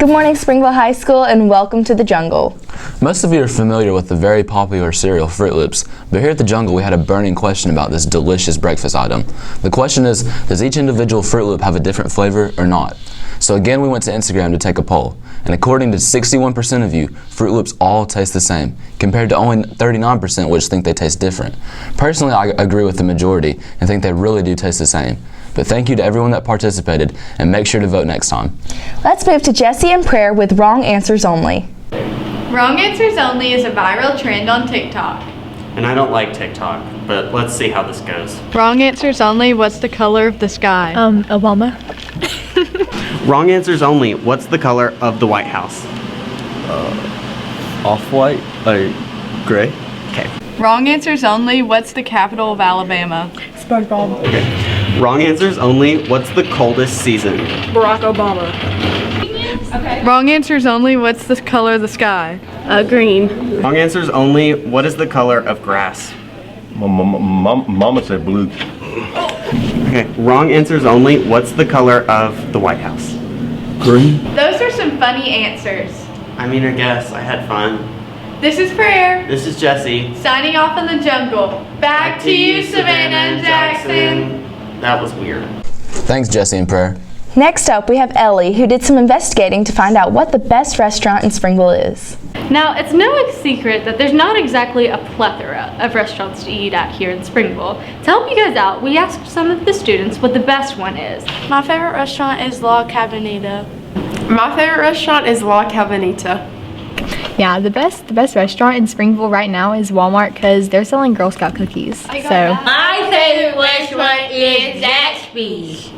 Good morning, Springville High School, and welcome to the Jungle. Most of you are familiar with the very popular cereal Fruit Loops, but here at the Jungle we had a burning question about this delicious breakfast item. The question is, does each individual Fruit Loop have a different flavor or not? So again, we went to Instagram to take a poll, and according to 61% of you, Fruit Loops all taste the same, compared to only 39% which think they taste different. Personally, I agree with the majority and think they really do taste the same. But thank you to everyone that participated, and make sure to vote next time. Let's move to Jesse and Prayer with Wrong Answers Only. Wrong Answers Only is a viral trend on TikTok. And I don't like TikTok, but let's see how this goes. Wrong Answers Only, what's the color of the sky? Obama. Wrong answers only. What's the color of the White House? Off-white, like gray. Okay. Wrong Answers Only, what's the capital of Alabama? SpongeBob. Okay. Wrong answers only. What's the coldest season? Barack Obama. Wrong Answers Only, what's the color of the sky? Green. Wrong answers only. What is the color of grass? Mama said blue. Okay. Wrong answers only. What's the color of the White House? Green. Those are some funny answers. I mean, I guess I had fun. This is Prayer, This is Jesse. signing off in the jungle. Back to you, Savannah and Jackson. That was weird. Thanks, Jesse and Prayer. Next up, we have Ellie, who did some investigating to find out what the best restaurant in Springville is. Now, it's no secret that there's not exactly a plethora of restaurants to eat at here in Springville. To help you guys out, we asked some of the students what the best one is. My favorite restaurant is La Cabanita. My favorite restaurant is La Cabanita. Yeah, the best restaurant in Springville right now is Walmart because they're selling Girl Scout cookies. So My favorite restaurant is Zaxby's.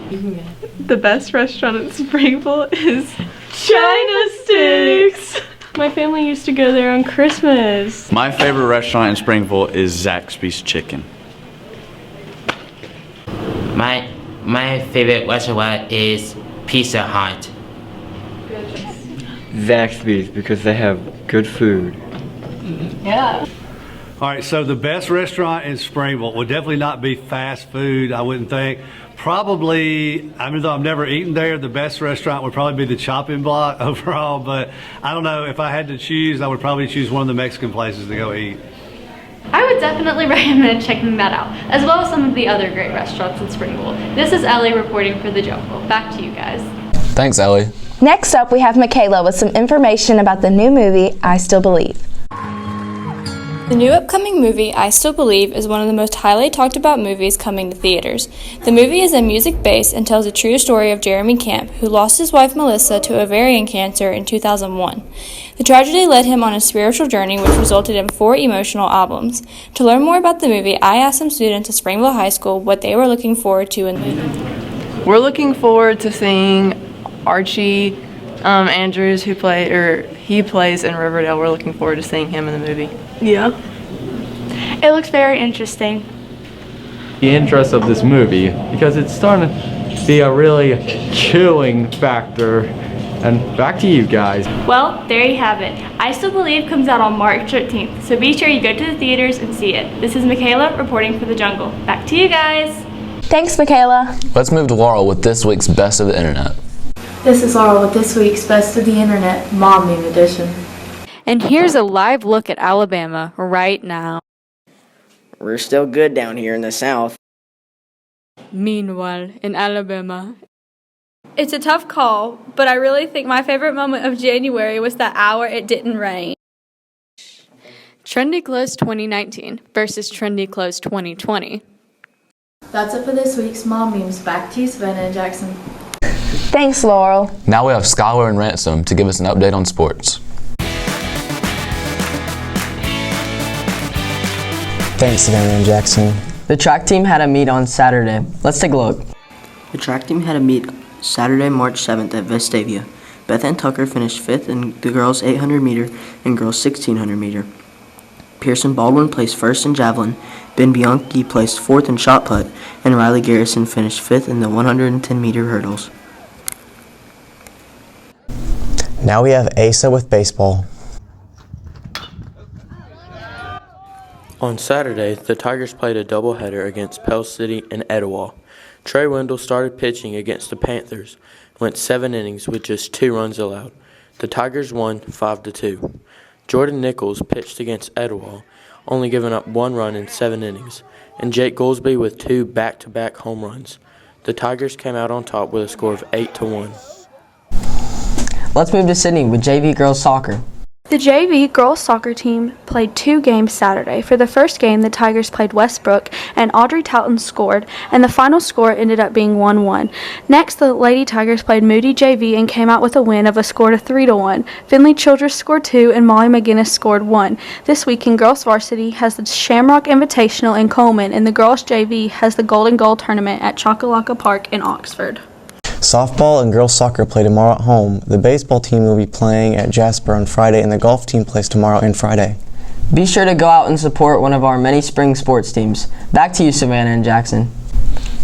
The best restaurant in Springville is China Sticks. My family used to go there on Christmas. My favorite restaurant in Springville is Zaxby's Chicken. My favorite restaurant is Pizza Hut. Zaxby's because they have good food. yeah. All right, so the best restaurant in Springville would definitely not be fast food, I wouldn't think. Probably, I mean, though I've never eaten there, the best restaurant would probably be the Chopping Block overall, but I don't know, if I had to choose, I would probably choose one of the Mexican places to go eat. I would definitely recommend checking that out, as well as some of the other great restaurants in Springville. This is Ellie reporting for The Jungle. Back to you guys. Thanks, Ellie. Next up, we have Michaela with some information about the new movie, I Still Believe. The new upcoming movie, I Still Believe, is one of the most highly talked about movies coming to theaters. The movie is a music-based and tells a true story of Jeremy Camp, who lost his wife Melissa to ovarian cancer in 2001. The tragedy led him on a spiritual journey which resulted in 4 emotional albums. To learn more about the movie, I asked some students at Springville High School what they were looking forward to in the movie. We're looking forward to seeing Archie Andrews, he plays in Riverdale. We're looking forward to seeing him in the movie. Yeah. It looks very interesting. The interest of this movie because it's starting to be a really chilling factor. And back to you guys. Well, there you have it. I Still Believe comes out on March 13th, so be sure you go to the theaters and see it. This is Michaela reporting for The Jungle. Back to you guys. Thanks, Michaela. Let's move to Laurel with this week's Best of the Internet. This is Laurel with this week's Best of the Internet Mom Meme Edition. And here's a live look at Alabama right now. We're still good down here in the South. Meanwhile, in Alabama. It's a tough call, but I really think my favorite moment of January was that hour it didn't rain. Trendy Clothes 2019 versus Trendy Clothes 2020. That's it for this week's Mom Memes. Back to you, Savannah and Jackson. Thanks, Laurel. Now we have Skylar and Ransom to give us an update on sports. Thanks, Savannah and Jackson. The track team had a meet on Saturday. Let's take a look. The track team had a meet Saturday, March 7th at Vestavia. Beth Ann Tucker finished 5th in the girls' 800 meter and girls' 1600 meter. Pearson Baldwin placed 1st in javelin, Ben Bianchi placed 4th in shot put, and Riley Garrison finished 5th in the 110 meter hurdles. Now we have Asa with baseball. On Saturday, the Tigers played a doubleheader against Pell City and Etowah. Trey Wendell started pitching against the Panthers, went 7 innings with just 2 runs allowed. The Tigers won 5-2. Jordan Nichols pitched against Etowah, only giving up 1 run in 7 innings, and Jake Goolsby with 2 back-to-back home runs. The Tigers came out on top with a score of 8-1. Let's move to Sydney with JV girls soccer. The JV girls soccer team played 2 games Saturday. For the first game, the Tigers played Westbrook, and Audrey Talton scored, and the final score ended up being 1-1. Next, the Lady Tigers played Moody JV and came out with a win of a score of 3-1. Finley Childress scored 2, and Molly McGinnis scored 1. This weekend, girls varsity has the Shamrock Invitational in Coleman, and the girls JV has the Golden Goal Tournament at Choccolocco Park in Oxford. Softball and girls soccer play tomorrow at home. The baseball team will be playing at Jasper on Friday, and the golf team plays tomorrow and Friday. Be sure to go out and support one of our many spring sports teams. Back to you, Savannah and Jackson.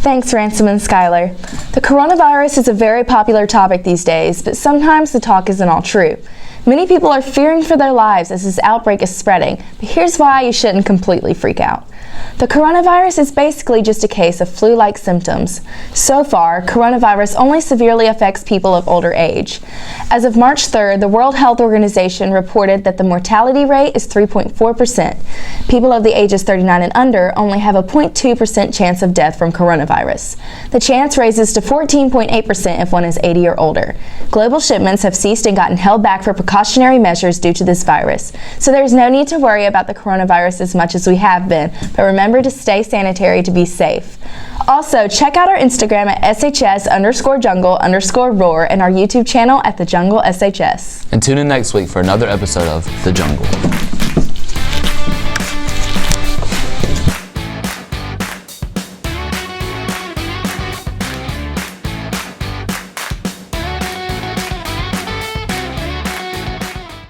Thanks, Ransom and Skylar. The coronavirus is a very popular topic these days, but sometimes the talk isn't all true. Many people are fearing for their lives as this outbreak is spreading, but here's why you shouldn't completely freak out. The coronavirus is basically just a case of flu-like symptoms. So far, coronavirus only severely affects people of older age. As of March 3rd, the World Health Organization reported that the mortality rate is 3.4%. People of the ages 39 and under only have a 0.2% chance of death from coronavirus. The chance raises to 14.8% if one is 80 or older. Global shipments have ceased and gotten held back for precautionary measures due to this virus. So there's no need to worry about the coronavirus as much as we have been, but remember to stay sanitary to be safe. Also, check out our Instagram at shs_jungle_roar and our YouTube channel at The Jungle SHS. And tune in next week for another episode of The Jungle.